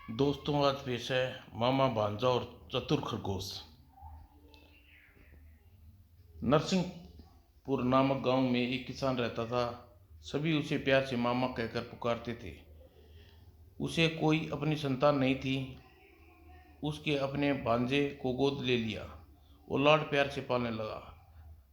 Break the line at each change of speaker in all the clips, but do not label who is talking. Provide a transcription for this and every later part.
दोस्तों, आज पेश है मामा भांजा और चतुर खरगोश। नरसिंहपुर नामक गांव में एक किसान रहता था। सभी उसे प्यार से मामा कहकर पुकारते थे। उसे कोई अपनी संतान नहीं थी। उसके अपने भांजे को गोद ले लिया और लाड प्यार से पालने लगा।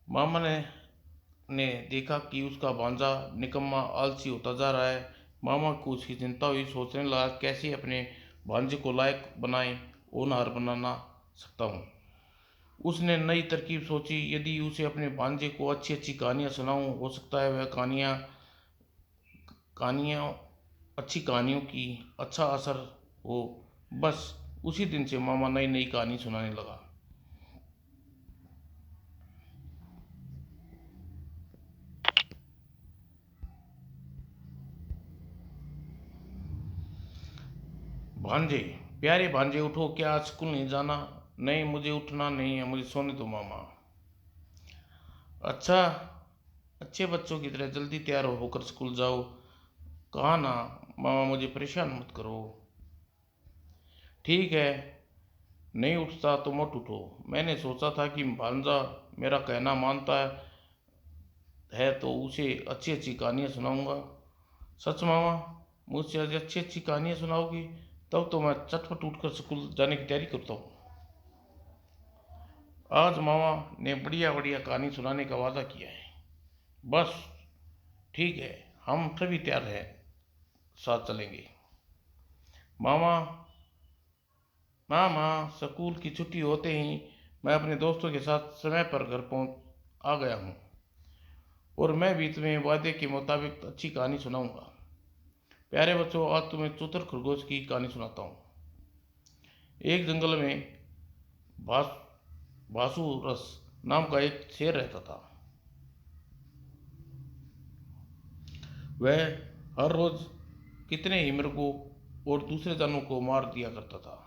मामा ने देखा कि उसका भांजा निकम्मा आलसी होता जा रहा है। मामा को उसकी चिंता हुई। सोचने लगा कैसे अपने भांजे को लायक बनाए, होनहार बनाना सकता हूँ। उसने नई तरकीब सोची। यदि उसे अपने भांजे को अच्छी अच्छी कहानियाँ सुनाऊं, हो सकता है वह कहानियाँ कहानियाँ अच्छी कहानियों की अच्छा असर हो। बस उसी दिन से मामा नई नई कहानी सुनाने लगा। भांजे, प्यारे भांजे उठो, क्या आज स्कूल नहीं जाना? नहीं, मुझे उठना नहीं है, मुझे सोने दो मामा। अच्छा, अच्छे बच्चों की तरह जल्दी तैयार होकर स्कूल जाओ। कहा ना मामा, मुझे परेशान मत करो। ठीक है, नहीं उठता तो मत उठो। मैंने सोचा था कि भांजा मेरा कहना मानता है तो उसे अच्छी अच्छी कहानियाँ सुनाऊंगा। सच मामा, मुझसे आज अच्छी अच्छी कहानियाँ सुनाओगी? तब तो मैं चटपट उठकर स्कूल जाने की तैयारी करता हूँ। आज मामा ने बढ़िया बढ़िया कहानी सुनाने का वादा किया है। बस ठीक है, हम सभी तैयार हैं, साथ चलेंगे। मामा, मामा, स्कूल की छुट्टी होते ही मैं अपने दोस्तों के साथ समय पर घर पहुंच आ गया हूँ और मैं भी तुम्हें वादे के मुताबिक अच्छी कहानी सुनाऊंगा। प्यारे बच्चों, आज तुम्हें चतुर खरगोश की कहानी सुनाता हूँ। एक जंगल में भास भासुरस नाम का एक शेर रहता था। वह हर रोज कितने ही मृगों और दूसरे जानवरों को मार दिया करता था।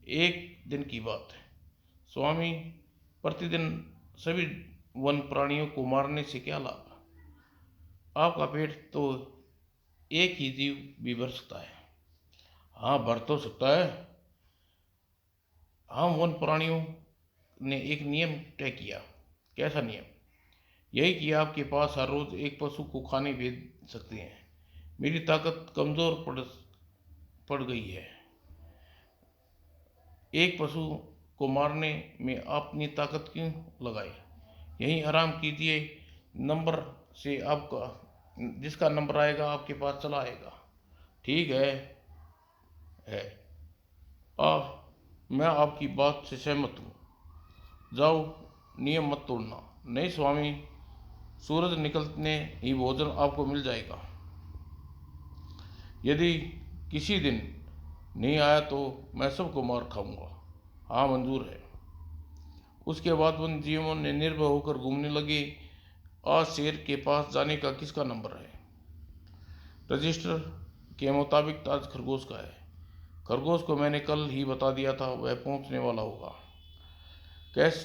एक दिन की बात है, स्वामी, प्रतिदिन सभी वन प्राणियों को मारने से क्या लाभ? आपका पेट तो एक ही जीव भी भर सकता है। हाँ, भर तो सकता है। हम वन प्राणियों ने एक नियम तय किया। कैसा नियम? यही कि आपके पास हर रोज एक पशु को खाने भेज सकते हैं। मेरी ताकत कमजोर पड़ गई है। एक पशु को मारने में अपनी ताकत क्यों लगाए? यहीं आराम कीजिए। नंबर से आपका जिसका नंबर आएगा आपके पास चला आएगा। ठीक है। आ मैं आपकी बात से सहमत हूँ। जाओ, नियम मत तोड़ना। नहीं स्वामी, सूरज निकलने ही भोजन आपको मिल जाएगा। यदि किसी दिन नहीं आया तो मैं सबको मार खाऊंगा। हाँ, मंजूर है। उसके बाद उन जीवों ने निर्भय होकर घूमने लगे। आज शेर के पास जाने का किसका नंबर है? रजिस्टर के मुताबिक आज खरगोश का है। खरगोश को मैंने कल ही बता दिया था, वह पहुंचने वाला होगा। कैस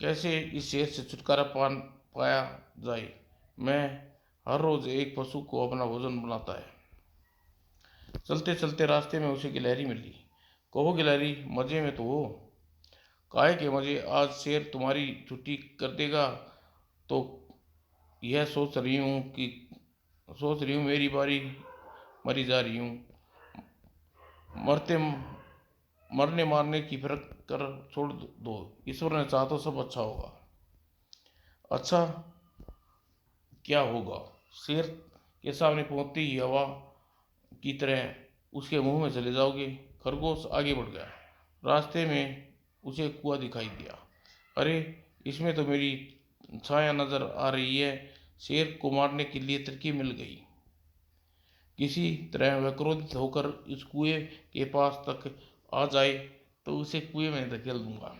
कैसे इस शेर से छुटकारा पाया जाए? मैं हर रोज एक पशु को अपना भोजन बनाता है। चलते चलते रास्ते में उसे गिलहरी मिली। कहो गिलहरी, मजे में तो हो? काहे के मजे, आज शेर तुम्हारी छुट्टी कर देगा तो यह सोच रही हूँ मेरी बारी मरी जा रही हूँ। मरते मरने मारने की फर्क कर छोड़ दो। ईश्वर ने चाहा तो सब अच्छा होगा। अच्छा, क्या होगा? शेर के सामने पहुंचते ही हवा की तरह उसके मुंह में चले जाओगे। खरगोश आगे बढ़ गया। रास्ते में उसे कुआं दिखाई दिया। अरे, इसमें तो मेरी छाया नजर आ रही है। शेर को मारने के लिए तरकीब मिल गई। किसी तरह वह क्रोधित होकर इस कुएं के पास तक आ जाए तो उसे कुएं में धकेल दूंगा।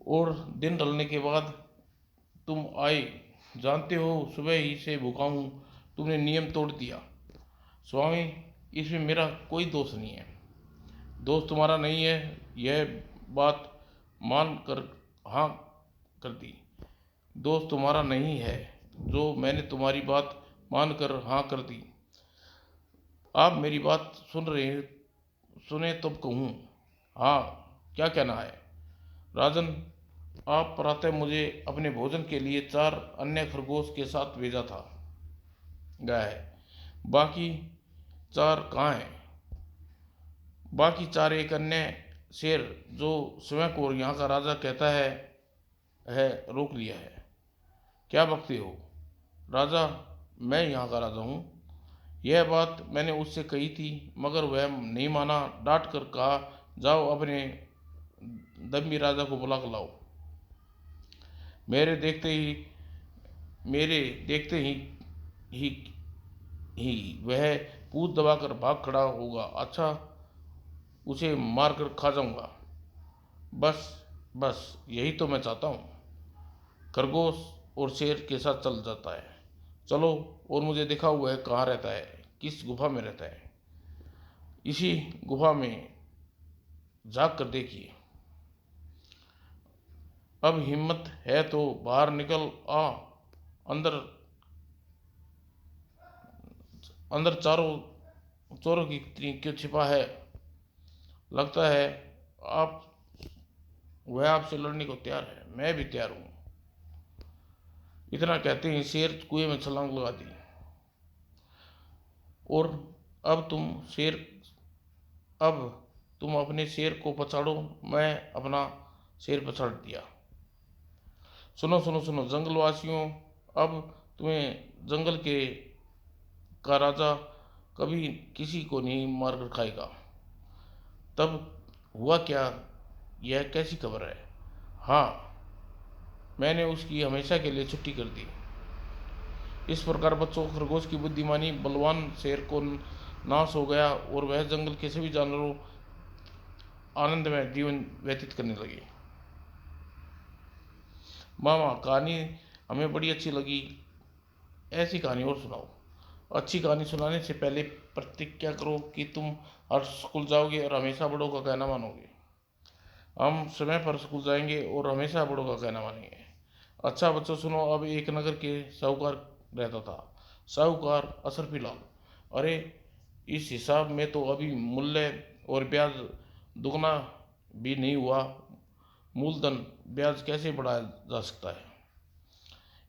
और दिन ढलने के बाद तुम आए। जानते हो, सुबह ही से भूखा हूँ। तुमने नियम तोड़ दिया। स्वामी, इसमें मेरा कोई दोष नहीं है। दोस्त तुम्हारा नहीं है, यह बात मान कर हाँ कर दी। दोस्त तुम्हारा नहीं है जो मैंने तुम्हारी बात मान कर हाँ कर दी। आप मेरी बात सुने तब कहूँ। हाँ, क्या कहना है? राजन, आप प्रातः मुझे अपने भोजन के लिए 4 अन्य खरगोश के साथ भेजा था गया है। बाकी 4 कहाँ हैं? बाकी 4 एक अन्य शेर जो स्वयं को यहाँ का राजा कहता है रोक लिया है। क्या बकते हो? राजा, मैं यहाँ का राजा हूँ। यह बात मैंने उससे कही थी, मगर वह नहीं माना। डांट कर कहा, जाओ अपने दम्मी राजा को बुला कर लाओ। मेरे देखते ही मेरे देखते ही ही वह पूत दबाकर भाग खड़ा होगा। अच्छा, उसे मार कर खा जाऊंगा। बस बस यही तो मैं चाहता हूँ। खरगोश और शेर के साथ चल जाता है। चलो और मुझे दिखाओ वह कहाँ रहता है, किस गुफा में रहता है। इसी गुफा में झाँक कर देखिए। अब हिम्मत है तो बाहर निकल आ। अंदर अंदर चारों चोरों की क्यों छिपा है? लगता है आप वह आपसे लड़ने को तैयार है। मैं भी तैयार हूँ। इतना कहते ही शेर कुएं में छलांग लगा दी। और अब तुम शेर अब तुम अपने शेर को पछाड़ो, मैं अपना शेर पछाड़ दिया। सुनो सुनो सुनो जंगलवासियों, अब तुम्हें जंगल का राजा कभी किसी को नहीं मार कर खाएगा। तब हुआ क्या? यह कैसी खबर है? हाँ, मैंने उसकी हमेशा के लिए छुट्टी कर दी। इस प्रकार बच्चों, खरगोश की बुद्धिमानी बलवान शेर को नाश हो गया और वह जंगल के सभी जानवरों आनंद में जीवन व्यतीत करने लगे। मामा, कहानी हमें बड़ी अच्छी लगी। ऐसी कहानी और सुनाओ। अच्छी कहानी सुनाने से पहले प्रतिज्ञा करो कि तुम हर स्कूल जाओगे और हमेशा बड़ों का कहना मानोगे। हम समय पर स्कूल जाएंगे और हमेशा बड़ों का कहना मानेंगे। अच्छा बच्चों सुनो। अब एक नगर के साहूकार रहता था। साहूकार अशरफी लाल। अरे, इस हिसाब में तो अभी मूल्य और ब्याज दुगना भी नहीं हुआ। मूलधन ब्याज कैसे बढ़ाया जा सकता है?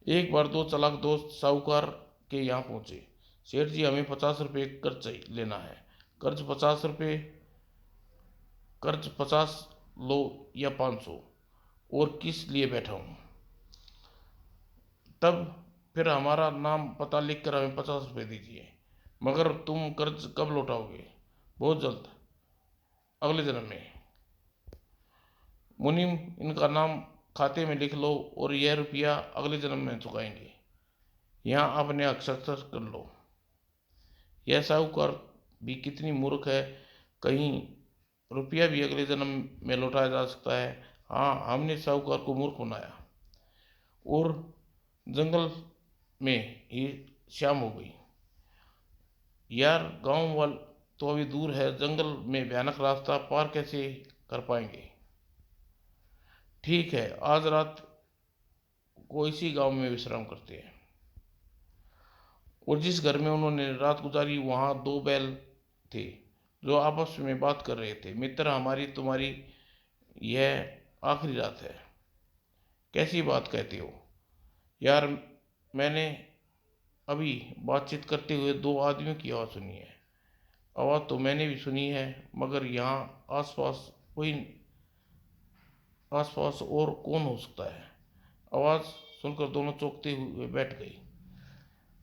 एक बार दो चालाक दोस्त साहूकार के यहाँ पहुंचे। सेठ जी, हमें 50 रुपये कर्ज लेना है। कर्ज 50 लो या 500, और किस लिए बैठा हूँ। तब फिर हमारा नाम पता लिख कर हमें 50 रुपये दीजिए। मगर तुम कर्ज कब लौटाओगे? बहुत जल्द, अगले जन्म में। मुनीम, इनका नाम खाते में लिख लो और यह रुपया अगले जन्म में चुकाएंगे। यहाँ अपने हस्ताक्षर कर लो। यह साहूकार भी कितनी मूर्ख है। कहीं रुपया भी अगले जन्म में लौटाया जा सकता है। हाँ, हमने साहूकार को मूर्ख बनाया। और जंगल में ही शाम हो गई। यार, गांव वाल तो अभी दूर है। जंगल में भयानक रास्ता पार कैसे कर पाएंगे? ठीक है, आज रात को इसी गांव में विश्राम करते हैं। और जिस घर में उन्होंने रात गुजारी वहां 2 बैल थे जो आपस में बात कर रहे थे। मित्र, हमारी तुम्हारी यह आखिरी रात है। कैसी बात कहते हो? यार, मैंने अभी बातचीत करते हुए 2 आदमियों की आवाज़ सुनी है। आवाज़ तो मैंने भी सुनी है, मगर यहाँ आसपास और कौन हो सकता है? आवाज़ सुनकर दोनों चौंकते हुए बैठ गए।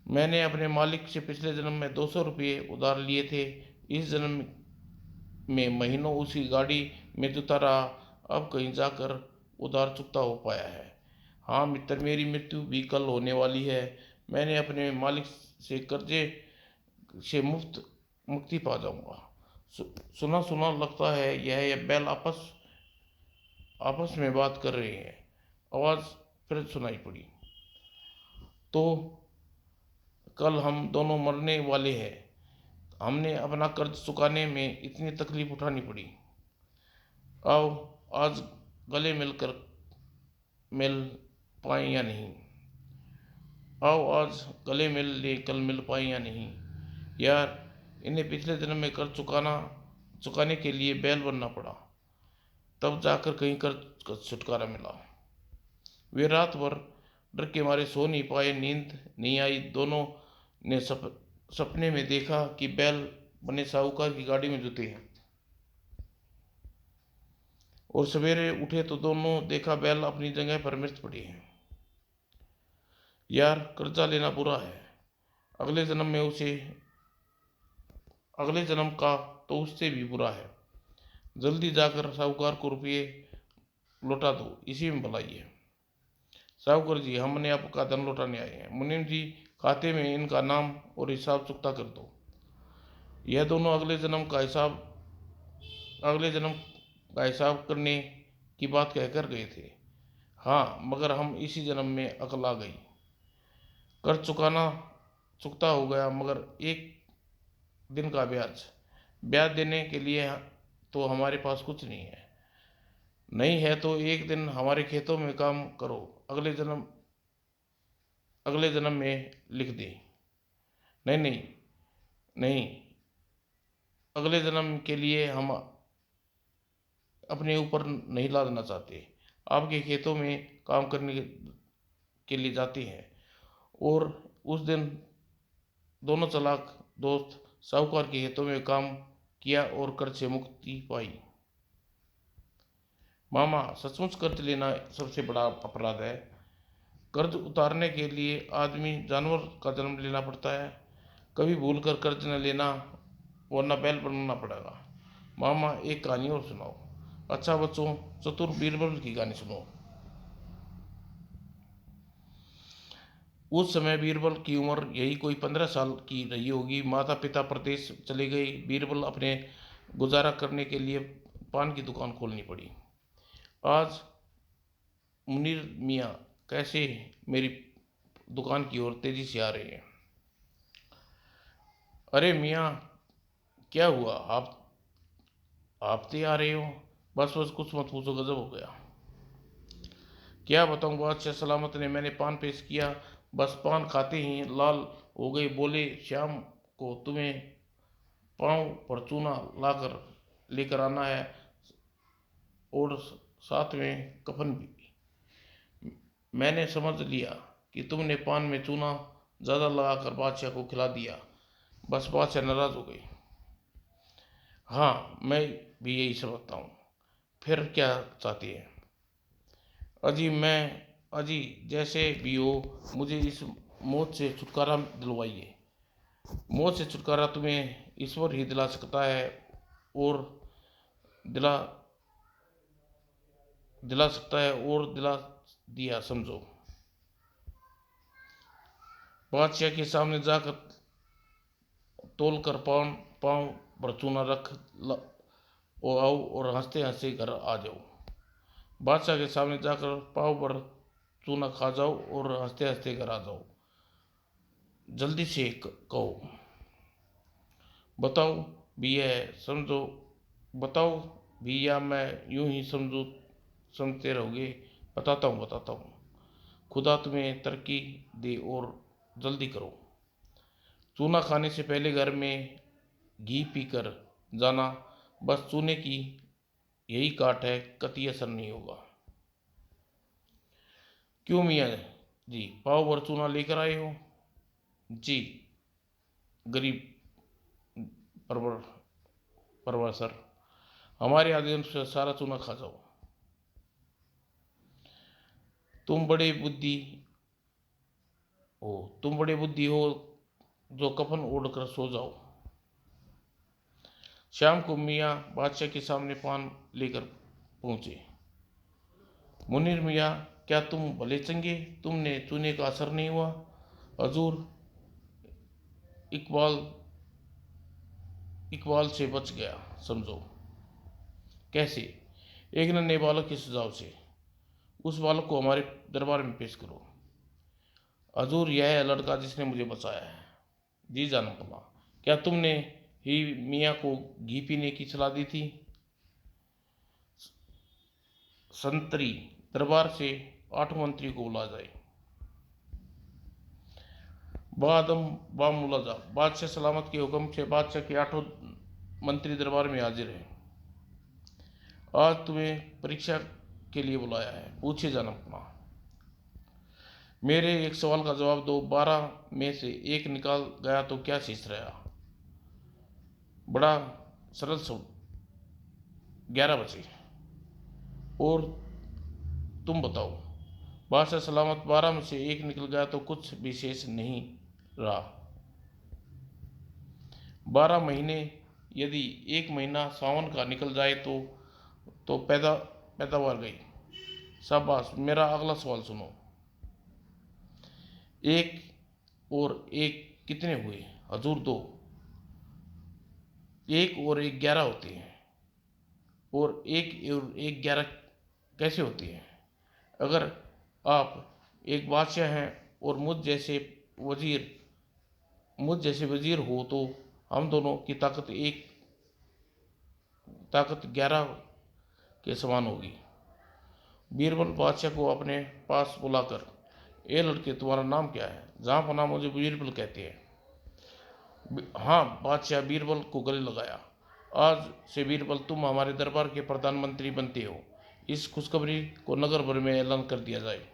मैंने अपने मालिक से पिछले जन्म में 200 रुपये उधार लिए थे। इस जन्म में महीनों उसी गाड़ी में जुता रहा। अब कहीं जाकर उधार चुकता हो पाया है। हाँ मित्र, मेरी मृत्यु भी कल होने वाली है। मैंने अपने मालिक से कर्जे से मुक्ति पा जाऊंगा। सुना सुना लगता है यह बैल आपस में बात कर रहे हैं। आवाज़ फिर सुनाई पड़ी। तो कल हम दोनों मरने वाले हैं। हमने अपना कर्ज चुकाने में इतनी तकलीफ उठानी पड़ी। आओ आज गले मिल पाए या नहीं। आओ आज गले मिल ले, कल मिल पाए या नहीं। यार, इन्हें पिछले जन्म में कर चुकाने के लिए बैल बनना पड़ा, तब जाकर कहीं कर का छुटकारा मिला। वे रात भर डर के मारे सो नहीं पाए, नींद नहीं आई। दोनों ने सपने में देखा कि बैल बने साहूकार की गाड़ी में जुते हैं, और सवेरे उठे तो दोनों देखा बैल अपनी जगह पर मृत पड़ी है। यार, कर्जा लेना बुरा है, अगले जन्म का तो उससे भी बुरा है। जल्दी जाकर साहूकार को रुपये लौटा दो, इसी में भलाई है। साहूकार जी, हमने आपका धन लौटाने आए हैं। मुनीम जी, खाते में इनका नाम और हिसाब चुकता कर दो। यह दोनों अगले जन्म का हिसाब करने की बात कहकर गए थे। हाँ, मगर हम इसी जन्म में अकल आ गई। कर चुकता हो गया, मगर एक दिन का ब्याज देने के लिए तो हमारे पास कुछ नहीं है तो एक दिन हमारे खेतों में काम करो, अगले जन्म में लिख दे। नहीं नहीं नहीं, अगले जन्म के लिए हम अपने ऊपर नहीं लादना चाहते। आपके खेतों में काम करने के लिए जाते हैं। और उस दिन दोनों चालाक दोस्त साहूकार के खेतों में काम किया और कर्ज से मुक्ति पाई। मामा, सचमुच कर्ज लेना सबसे बड़ा अपराध है। कर्ज उतारने के लिए आदमी जानवर का जन्म लेना पड़ता है। कभी भूल कर कर्ज न लेना, वरना बैल बनना पड़ेगा। मामा, एक कहानी और सुनाओ। अच्छा बच्चों, चतुर बीरबल की कहानी सुनो। उस समय बीरबल की उम्र यही कोई 15 साल की रही होगी। माता पिता प्रदेश चले गए। बीरबल अपने गुजारा करने के लिए पान की दुकान खोलनी पड़ी। आज मुनीर मियाँ कैसे मेरी दुकान की ओर तेजी से आ रहे हैं। अरे मियाँ, क्या हुआ? आप तो आ रहे हो? बस कुछ मत पूछो, गजब हो गया। क्या बताऊं बादशाह सलामत ने, मैंने पान पेश किया, बस पान खाते ही लाल हो गए। बोले, शाम को तुम्हें पाँव पर चूना लाकर लेकर आना है, और साथ में कफन भी। मैंने समझ लिया कि तुमने पान में चूना ज़्यादा लगाकर बादशाह को खिला दिया। बस बादशाह नाराज हो गए। हाँ, मैं भी यही समझता हूँ। फिर क्या चाहती है? अजी, जैसे भी हो, मुझे इस मौत से छुटकारा दिलवाइए। मौत से छुटकारा तुम्हें ईश्वर ही दिला सकता है, और दिला दिला दिया, समझो। बादशाह के सामने जाकर तोल कर पाँव पर चूना रख आओ, और हंसते हंसते घर आ जाओ। बादशाह के सामने जाकर पाँव पर चूना खा जाओ और हंसते हंसते घर आ जाओ। जल्दी से कहो। बताओ भी, यह समझो। बताओ भी, या मैं यूं ही समझते रहोगे? बताता हूँ। खुदा तुम्हें तरक्की दे, और जल्दी करो। चूना खाने से पहले घर में घी पीकर जाना। बस चूने की यही काट है, कतई असर नहीं होगा। क्यों मियाँ जी, पाव भर चूना लेकर आए हो? जी, गरीब परवर सर, हमारे आदेश से सारा चूना खा जाओ। तुम बड़े बुद्धि हो, जो कफन ओढ़कर सो जाओ। शाम को मियाँ बादशाह के सामने पान लेकर पहुंचे। मुनीर मियाँ, क्या तुम भले चंगे? तुमने चूने का असर नहीं हुआ? हजूर, इकबाल से बच गया, समझो। कैसे? एक नन्हे बालक के सुझाव से। उस बालक को हमारे दरबार में पेश करो। हजूर, यह है लड़का जिसने मुझे बचाया है। जी जानम अल्लाह। क्या तुमने ही मियाँ को घी पीने की सलाह दी थी? संतरी, दरबार से 8 मंत्री को बुला जाए। बादम बामुलाजा, बादशाह सलामत के हुक्म से बादशाह के 8 मंत्री दरबार में हाजिर हैं। आज तुम्हें परीक्षा के लिए बुलाया है, पूछे जनकपुमा। मेरे एक सवाल का जवाब दो। 12 में से एक निकाल गया तो क्या शेष रहा? बड़ा सरल सब, 11 बचे। और तुम बताओ। बादशाह सलामत, 12 में से एक निकल गया तो कुछ भी शेष नहीं रहा। 12 महीने, यदि एक महीना सावन का निकल जाए तो पैदावार गई। शाबाश। मेरा अगला सवाल सुनो। एक और एक कितने हुए? हजूर, 2। एक और एक 11 होते हैं। और एक 11 कैसे होती है? अगर आप एक बादशाह हैं और मुझ जैसे वजीर हो तो हम दोनों की ताकत 11 के समान होगी। बीरबल बादशाह को अपने पास बुलाकर, ए लड़के, तुम्हारा नाम क्या है? जहाँ पना मुझे बीरबल कहते हैं। हाँ, बादशाह बीरबल को गले लगाया। आज से बीरबल तुम हमारे दरबार के प्रधानमंत्री बनते हो। इस खुशखबरी को नगर भर में ऐलान कर दिया जाए।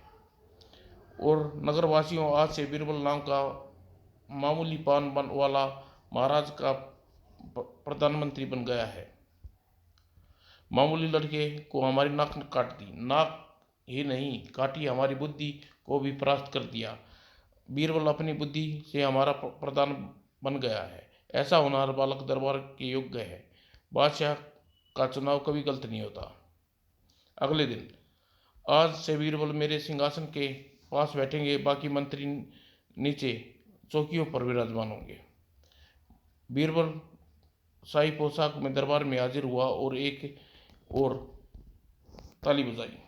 और नगरवासियों, आज से बीरबल नाम का मामूली पान वाला महाराज का प्रधानमंत्री बन गया है। मामूली लड़के को हमारी नाक काट दी, नाक ही नहीं काटी, हमारी बुद्धि को भी परास्त कर दिया। बीरबल अपनी बुद्धि से हमारा प्रधान बन गया है। ऐसा होनहार बालक दरबार के योग्य है। बादशाह का चुनाव कभी गलत नहीं होता। अगले दिन, आज से बीरबल मेरे सिंहासन के पास बैठेंगे, बाकी मंत्री नीचे चौकियों पर विराजमान होंगे। बीरबल शाही पोशाक में दरबार में हाजिर हुआ और एक और ताली बजाई।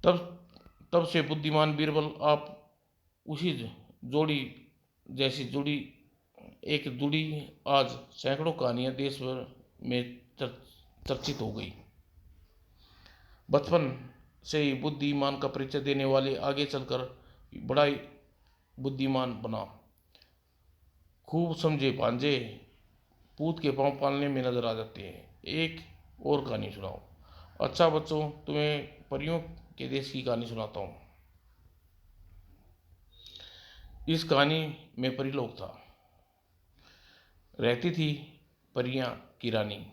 तब से बुद्धिमान बीरबल आप उसी जोड़ी जैसी जुड़ी आज सैकड़ों कहानियां देश भर में चर्चित हो गई। बचपन से ही बुद्धिमान का परिचय देने वाले आगे चलकर बड़ा ही बुद्धिमान बना। खूब समझे भांजे पूत के पांव पालने में नजर आ जाते हैं। एक और कहानी सुनाओ। अच्छा बच्चों, तुम्हें परियों के देश की कहानी सुनाता हूँ। इस कहानी में परिलोक था। रहती थी परियां की रानी,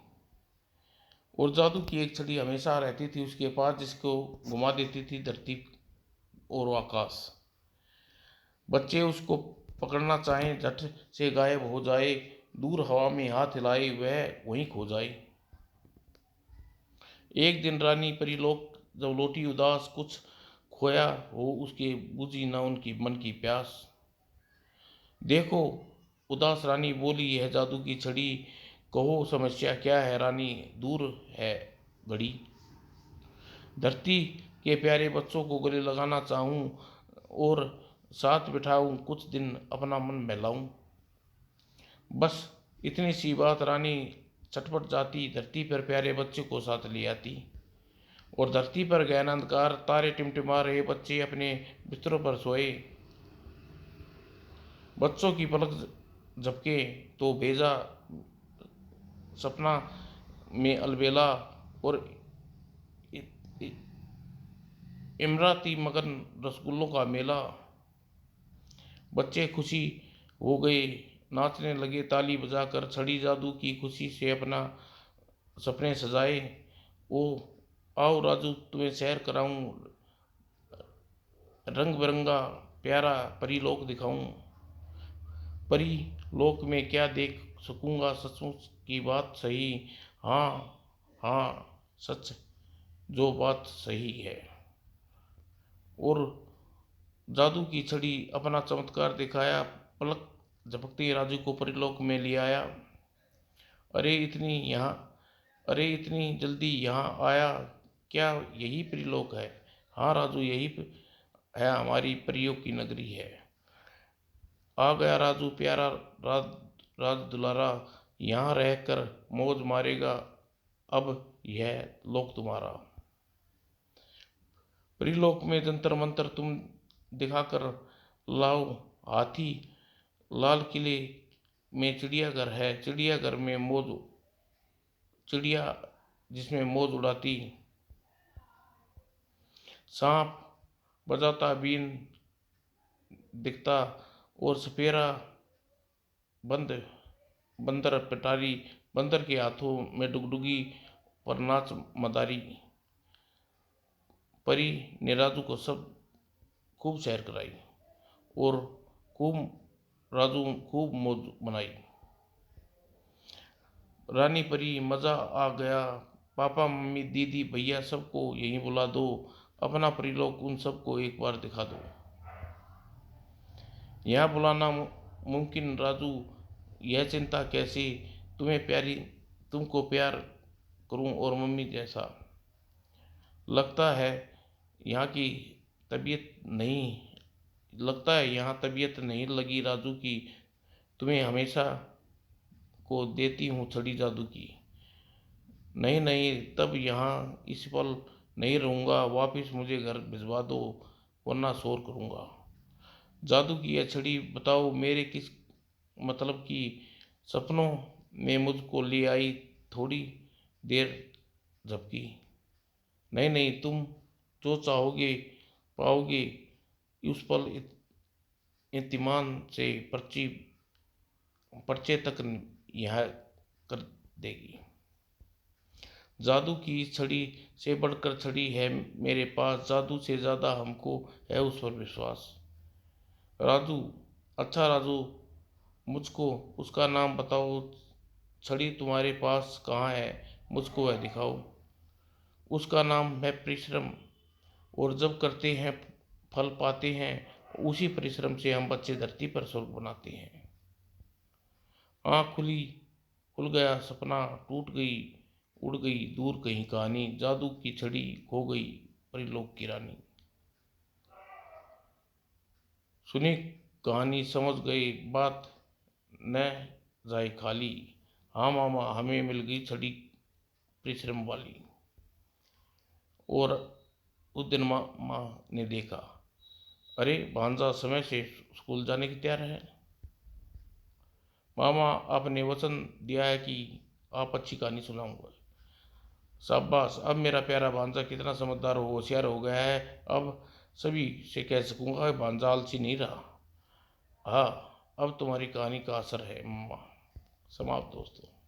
और जादू की एक छड़ी हमेशा रहती थी उसके पास, जिसको घुमा देती थी धरती और आकाश। बच्चे उसको पकड़ना चाहें, झट से गायब हो जाए, दूर हवा में हाथ हिलाए वह वहीं खो जाए। एक दिन रानी परिलोक जब लौटी उदास, कुछ खोया हो उसके, बुझी न उनकी मन की प्यास। देखो, उदास रानी बोली, यह जादू की छड़ी, कहो समस्या क्या है रानी, दूर है घड़ी। धरती के प्यारे बच्चों को गले लगाना चाहूँ और साथ बिठाऊं, कुछ दिन अपना मन बहलाऊं। बस इतनी सी बात रानी चटपट जाती, धरती पर प्यारे बच्चे को साथ ले आती। और धरती पर गहन अंधकार, तारे टिमटिमा रहे, बच्चे अपने बिस्तरों पर सोए। बच्चों की पलक झपके तो भेजा सपना में अलबेला, और इमराती मगन रसगुल्लों का मेला। बच्चे खुशी हो गए, नाचने लगे ताली बजाकर, छड़ी जादू की खुशी से अपना सपने सजाए। ओ आओ राजू, तुम्हें सैर कराऊं, रंग बिरंगा प्यारा परीलोक दिखाऊं। परी लोक में क्या देख सकूंगा, सचमुच की बात सही। हाँ हाँ, सच जो बात सही है। और जादू की छड़ी अपना चमत्कार दिखाया, पलक झपकते राजू को परिलोक में ले आया। अरे इतनी जल्दी यहाँ आया, क्या यही परिलोक है? हाँ राजू, यही है, हमारी परियों की नगरी है। आ गया राजू प्यारा, राज दुलारा, यहाँ रहकर मौज मारेगा, अब यह लोक तुम्हारा। परिलोक में जंतर मंतर तुम दिखाकर लाओ हाथी, लाल किले में चिड़ियाघर है, चिड़ियाघर में मौज, चिड़िया जिसमें मौज उड़ाती। सांप बजाता बीन दिखता, और सपेरा बंद बंदर पिटारी, बंदर के हाथों में डुगडुगी पर नाच मदारी। परी ने राजू को सब खूब सैर कराई, और खूब राजू खूब मौज मनाई। रानी परी मजा आ गया, पापा मम्मी दीदी भैया सबको यहीं बुला दो, अपना परिलोक उन सबको एक बार दिखा दो। यहाँ बुलाना मुमकिन राजू, यह चिंता कैसे, तुम्हें प्यारी, तुमको प्यार करूं और मम्मी जैसा। लगता है यहाँ की तबीयत नहीं लगता है यहाँ तबीयत नहीं लगी राजू की, तुम्हें हमेशा को देती हूँ छड़ी जादू की। नहीं नहीं, तब यहाँ इस पल नहीं रहूँगा, वापिस मुझे घर भिजवा दो, वरना शोर करूँगा। जादू की यह छड़ी बताओ मेरे किस मतलब की, सपनों में मुझको ले आई, थोड़ी देर झपकी। नहीं नहीं, तुम जो चाहोगे पाओगे, उस पल इत्मीनान से पर्चे तक यह कर देगी। जादू की इस छड़ी से बढ़कर छड़ी है मेरे पास, जादू से ज़्यादा हमको है उस पर विश्वास। राजू, अच्छा राजू, मुझको उसका नाम बताओ, छड़ी तुम्हारे पास कहाँ है, मुझको वह दिखाओ। उसका नाम है परिश्रम, और जब करते हैं फल पाते हैं, उसी परिश्रम से हम बच्चे धरती पर स्वर्ग बनाते हैं। आँख खुली, खुल गया सपना, टूट गई उड़ गई दूर कहीं कहानी, जादू की छड़ी खो गई परिलोक की रानी। सुनी कहानी समझ गए, बात न जाए खाली, हाँ मामा हमें मिल गई छड़ी परिश्रम वाली। और उस दिन मामा ने देखा, अरे भांजा समय से स्कूल जाने की तैयार है। मामा आपने वचन दिया है कि आप अच्छी कहानी सुनाऊंगा। शाबाश, अब मेरा प्यारा भांजा कितना समझदार हो होशियार हो गया है, अब सभी से कह सकूंगा कि भांजा आलसी नहीं रहा। हाँ, अब तुम्हारी कहानी का असर है मामा। समाप्त दोस्तों।